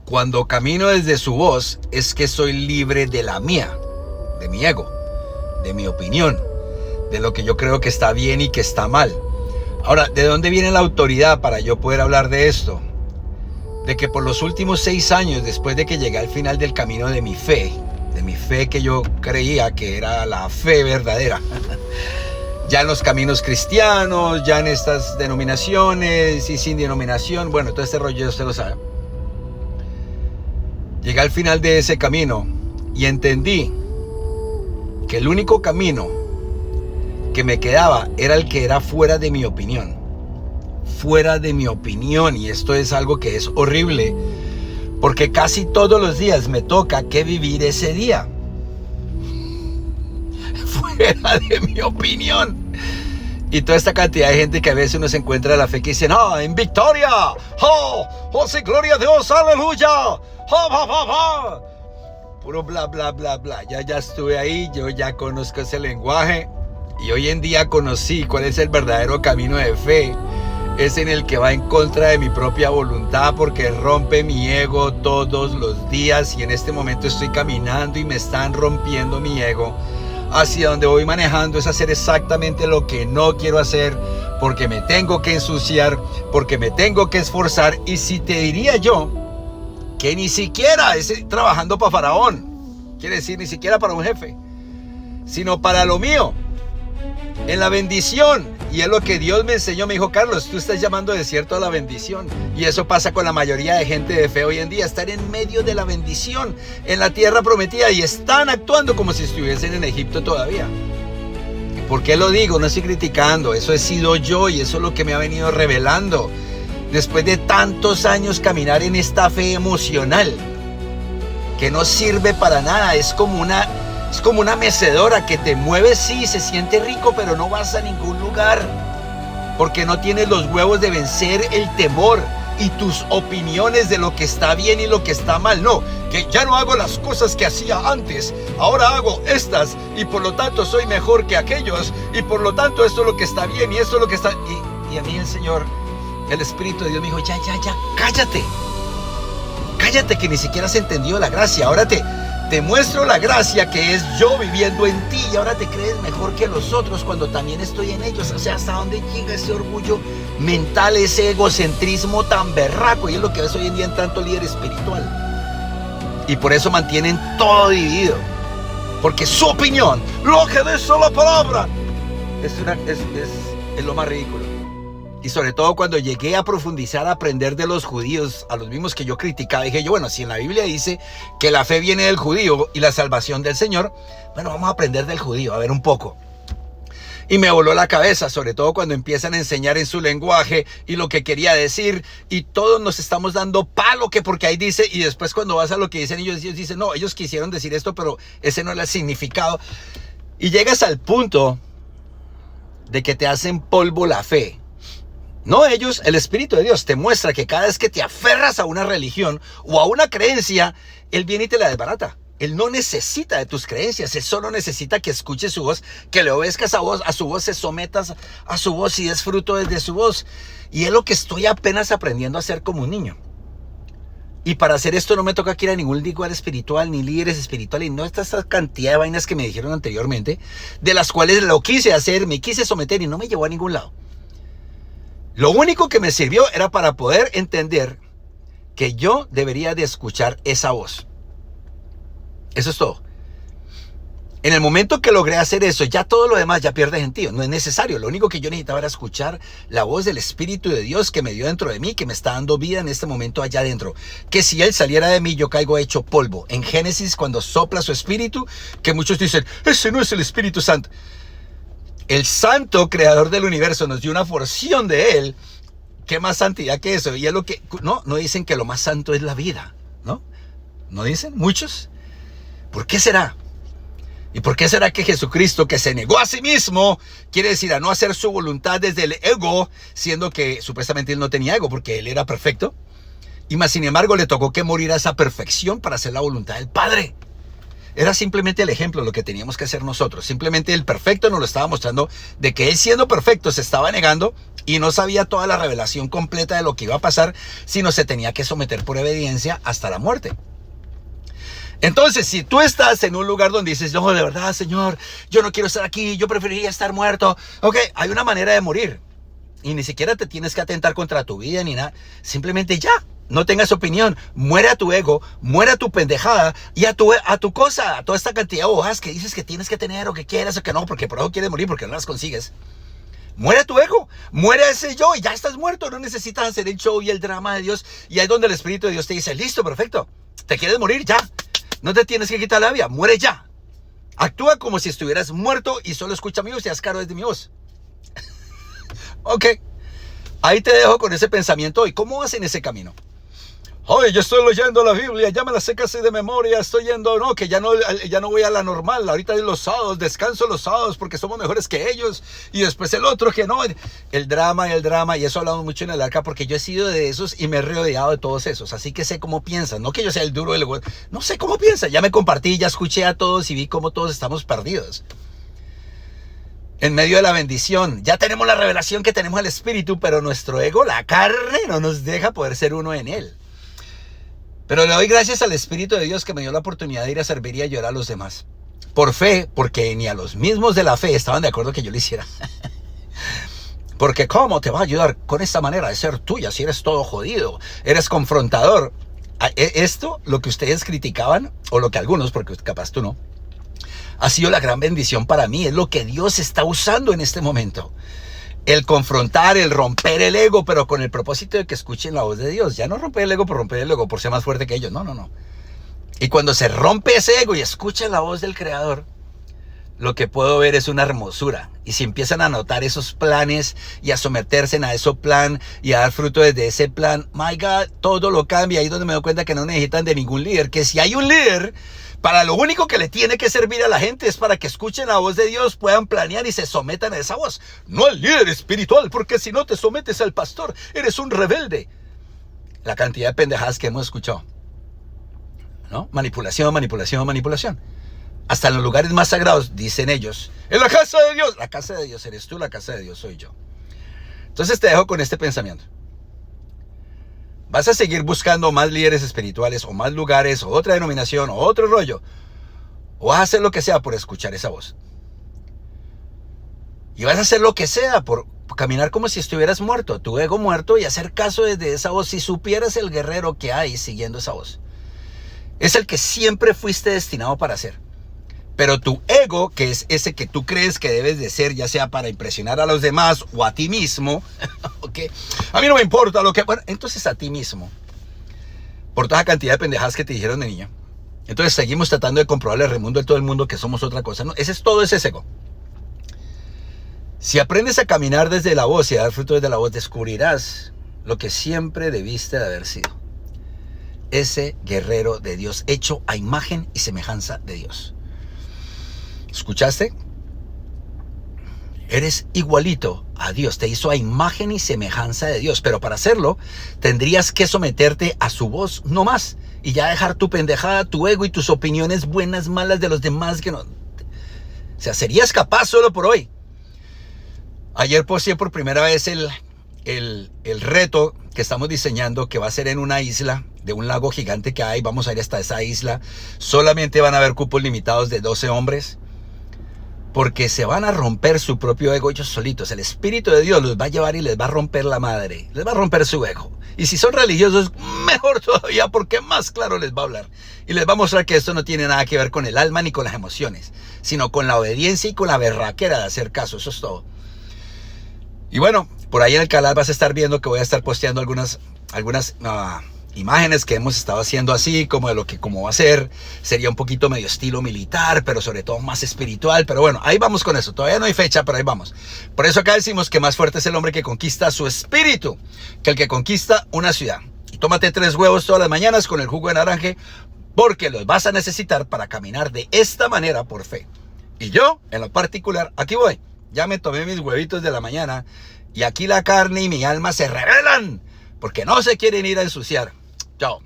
Cuando camino desde su voz, es que soy libre de la mía, de mi ego, de mi opinión, de lo que yo creo que está bien y que está mal. Ahora, ¿de dónde viene la autoridad para yo poder hablar de esto? De que por los últimos 6 años, después de que llegué al final del camino de mi fe que yo creía que era la fe verdadera, ya en los caminos cristianos, ya en estas denominaciones y sin denominación, bueno, todo este rollo usted lo sabe. Llegué al final de ese camino y entendí que el único camino que me quedaba era el que era fuera de mi opinión. Fuera de mi opinión, y esto es algo que es horrible, porque casi todos los días me toca que vivir ese día. Fuera de mi opinión. Y toda esta cantidad de gente que a veces uno se encuentra en la fe que dicen, en victoria, sí, gloria a Dios, aleluya, puro bla, bla, bla, bla. Ya estuve ahí, yo ya conozco ese lenguaje, y hoy en día conocí cuál es el verdadero camino de fe. Es en el que va en contra de mi propia voluntad, porque rompe mi ego todos los días, y en este momento estoy caminando y me están rompiendo mi ego. Hacia donde voy manejando es hacer exactamente lo que no quiero hacer, porque me tengo que ensuciar, porque me tengo que esforzar. Y si te diría yo que ni siquiera es trabajando para Faraón, quiere decir ni siquiera para un jefe, sino para lo mío, en la bendición. Y es lo que Dios me enseñó. Me dijo, Carlos, tú estás llamando desierto a la bendición. Y eso pasa con la mayoría de gente de fe hoy en día. Están en medio de la bendición, en la tierra prometida, y están actuando como si estuviesen en Egipto todavía. ¿Por qué lo digo? No estoy criticando. Eso he sido yo, y eso es lo que me ha venido revelando. Después de tantos años caminar en esta fe emocional, que no sirve para nada. Es como una mecedora que te mueve, sí, se siente rico, pero no vas a ningún lugar, porque no tienes los huevos de vencer el temor y tus opiniones de lo que está bien y lo que está mal. No, que ya no hago las cosas que hacía antes, ahora hago estas, y por lo tanto soy mejor que aquellos, y por lo tanto esto es lo que está bien y esto es lo que está... Y a mí el Señor, el Espíritu de Dios me dijo, ya, cállate, que ni siquiera has entendido la gracia. Ahora te muestro la gracia que es yo viviendo en ti, y ahora te crees mejor que los otros cuando también estoy en ellos. O sea, ¿hasta dónde llega ese orgullo mental, ese egocentrismo tan berraco? Y es lo que ves hoy en día en tanto líder espiritual. Y por eso mantienen todo dividido, porque su opinión, lo que dice la palabra, es lo más ridículo. Y sobre todo cuando llegué a profundizar, a aprender de los judíos, a los mismos que yo criticaba, dije yo, bueno, si en la Biblia dice que la fe viene del judío y la salvación del Señor, bueno, vamos a aprender del judío, a ver un poco. Y me voló la cabeza, sobre todo cuando empiezan a enseñar en su lenguaje y lo que quería decir, y todos nos estamos dando palo que porque ahí dice, y después cuando vas a lo que dicen ellos dicen, no, ellos quisieron decir esto, pero ese no era el significado. Y llegas al punto de que te hacen polvo la fe. No ellos, el Espíritu de Dios te muestra que cada vez que te aferras a una religión o a una creencia, Él viene y te la desbarata. Él no necesita de tus creencias, Él solo necesita que escuches su voz, que le obedezcas a su voz, se sometas a su voz y des fruto desde su voz. Y es lo que estoy apenas aprendiendo a hacer como un niño. Y para hacer esto no me toca ir a ningún lugar espiritual, ni líderes espirituales, no esta cantidad de vainas que me dijeron anteriormente, de las cuales lo quise hacer, me quise someter y no me llevó a ningún lado. Lo único que me sirvió era para poder entender que yo debería de escuchar esa voz. Eso es todo. En el momento que logré hacer eso, ya todo lo demás ya pierde sentido. No es necesario. Lo único que yo necesitaba era escuchar la voz del Espíritu de Dios que me dio dentro de mí, que me está dando vida en este momento allá adentro. Que si Él saliera de mí, yo caigo hecho polvo. En Génesis, cuando sopla su Espíritu, que muchos dicen, ese no es el Espíritu Santo. El santo creador del universo nos dio una porción de Él. ¿Qué más santidad que eso? Y es lo que... No dicen que lo más santo es la vida, ¿no? ¿No dicen? Muchos. ¿Por qué será? ¿Y por qué será que Jesucristo, que se negó a sí mismo, quiere decir a no hacer su voluntad desde el ego, siendo que supuestamente Él no tenía ego porque Él era perfecto? Y más sin embargo le tocó que morir a esa perfección para hacer la voluntad del Padre. Era simplemente el ejemplo, lo que teníamos que hacer nosotros. Simplemente el perfecto nos lo estaba mostrando de que él siendo perfecto se estaba negando y no sabía toda la revelación completa de lo que iba a pasar, sino se tenía que someter por obediencia hasta la muerte. Entonces, si tú estás en un lugar donde dices, no, de verdad, Señor, yo no quiero estar aquí, yo preferiría estar muerto. Ok, hay una manera de morir. Y ni siquiera te tienes que atentar contra tu vida ni nada. Simplemente ya, no tengas opinión. Muere a tu ego, muere a tu pendejada y a tu cosa, a toda esta cantidad de hojas que dices que tienes que tener o que quieras o que no, porque por eso quieres morir, porque no las consigues. Muere a tu ego, muere a ese yo y ya estás muerto. No necesitas hacer el show y el drama de Dios. Y ahí es donde el Espíritu de Dios te dice, listo, perfecto. ¿Te quieres morir? Ya. No te tienes que quitar la vida, muere ya. Actúa como si estuvieras muerto y solo escucha mi voz y haz cargo de mi voz. Ok, ahí te dejo con ese pensamiento hoy. ¿Cómo vas en ese camino? Oye, yo estoy leyendo la Biblia, ya me la sé casi de memoria, estoy yendo, no, que ya no voy a la normal, ahorita en los sábados, descanso los sábados porque somos mejores que ellos, y después el otro que no, el drama, y eso hablamos mucho en el arca, porque yo he sido de esos y me he rodeado de todos esos, así que sé cómo piensan, no que yo sea el duro, no sé cómo piensan, ya me compartí, ya escuché a todos y vi cómo todos estamos perdidos. En medio de la bendición, ya tenemos la revelación que tenemos el Espíritu, pero nuestro ego, la carne, no nos deja poder ser uno en él. Pero le doy gracias al Espíritu de Dios que me dio la oportunidad de ir a servir y ayudar a los demás. Por fe, porque ni a los mismos de la fe estaban de acuerdo que yo lo hiciera. Porque ¿cómo te va a ayudar con esta manera de ser tuya si eres todo jodido? Eres confrontador. Esto, lo que ustedes criticaban, o lo que algunos, porque capaz tú no, ha sido la gran bendición para mí. Es lo que Dios está usando en este momento. El confrontar, el romper el ego, pero con el propósito de que escuchen la voz de Dios. Ya no romper el ego por ser más fuerte que ellos. No. Y cuando se rompe ese ego y escuchan la voz del Creador, lo que puedo ver es una hermosura. Y si empiezan a notar esos planes y a someterse a ese plan y a dar fruto desde ese plan, my God, todo lo cambia. Ahí es donde me doy cuenta que no necesitan de ningún líder. Que si hay un líder, para lo único que le tiene que servir a la gente es para que escuchen la voz de Dios, puedan planear y se sometan a esa voz. No al líder espiritual, porque si no te sometes al pastor, eres un rebelde. La cantidad de pendejadas que hemos escuchado, ¿no? Manipulación. Hasta en los lugares más sagrados, dicen ellos, en la casa de Dios. La casa de Dios eres tú, la casa de Dios soy yo. Entonces te dejo con este pensamiento. ¿Vas a seguir buscando más líderes espirituales o más lugares o otra denominación o otro rollo? ¿O vas a hacer lo que sea por escuchar esa voz? Y vas a hacer lo que sea por caminar como si estuvieras muerto, tu ego muerto, y hacer caso desde esa voz. Si supieras el guerrero que hay siguiendo esa voz, es el que siempre fuiste destinado para ser. Pero tu ego, que es ese que tú crees que debes de ser, ya sea para impresionar a los demás o a ti mismo, ¿okay? A mí no me importa lo que... Bueno, entonces a ti mismo, por toda la cantidad de pendejadas que te dijeron de niña. Entonces seguimos tratando de comprobarle al mundo, a todo el mundo, que somos otra cosa. No, todo ese ego. Si aprendes a caminar desde la voz y a dar fruto desde la voz, descubrirás lo que siempre debiste de haber sido. Ese guerrero de Dios, hecho a imagen y semejanza de Dios. ¿Escuchaste? Eres igualito a Dios, te hizo a imagen y semejanza de Dios, pero para hacerlo tendrías que someterte a su voz, no más, y ya dejar tu pendejada, tu ego y tus opiniones buenas, malas de los demás que no... O sea, serías capaz solo por hoy. Ayer posteé por primera vez el reto que estamos diseñando, que va a ser en una isla de un lago gigante que hay. Vamos a ir hasta esa isla, solamente van a haber cupos limitados de 12 hombres. Porque se van a romper su propio ego ellos solitos. El Espíritu de Dios los va a llevar y les va a romper la madre. Les va a romper su ego. Y si son religiosos, mejor todavía, porque más claro les va a hablar. Y les va a mostrar que esto no tiene nada que ver con el alma ni con las emociones, sino con la obediencia y con la berraquera de hacer caso. Eso es todo. Y bueno, por ahí en el canal vas a estar viendo que voy a estar posteando algunas imágenes que hemos estado haciendo así, como de lo que como va a ser. Sería un poquito medio estilo militar, pero sobre todo más espiritual. Pero bueno, ahí vamos con eso. Todavía no hay fecha, pero ahí vamos. Por eso acá decimos que más fuerte es el hombre que conquista su espíritu que el que conquista una ciudad. Y tómate 3 huevos todas las mañanas con el jugo de naranja, porque los vas a necesitar para caminar de esta manera por fe. Y yo, en lo particular, aquí voy. Ya me tomé mis huevitos de la mañana y aquí la carne y mi alma se rebelan porque no se quieren ir a ensuciar. Chao.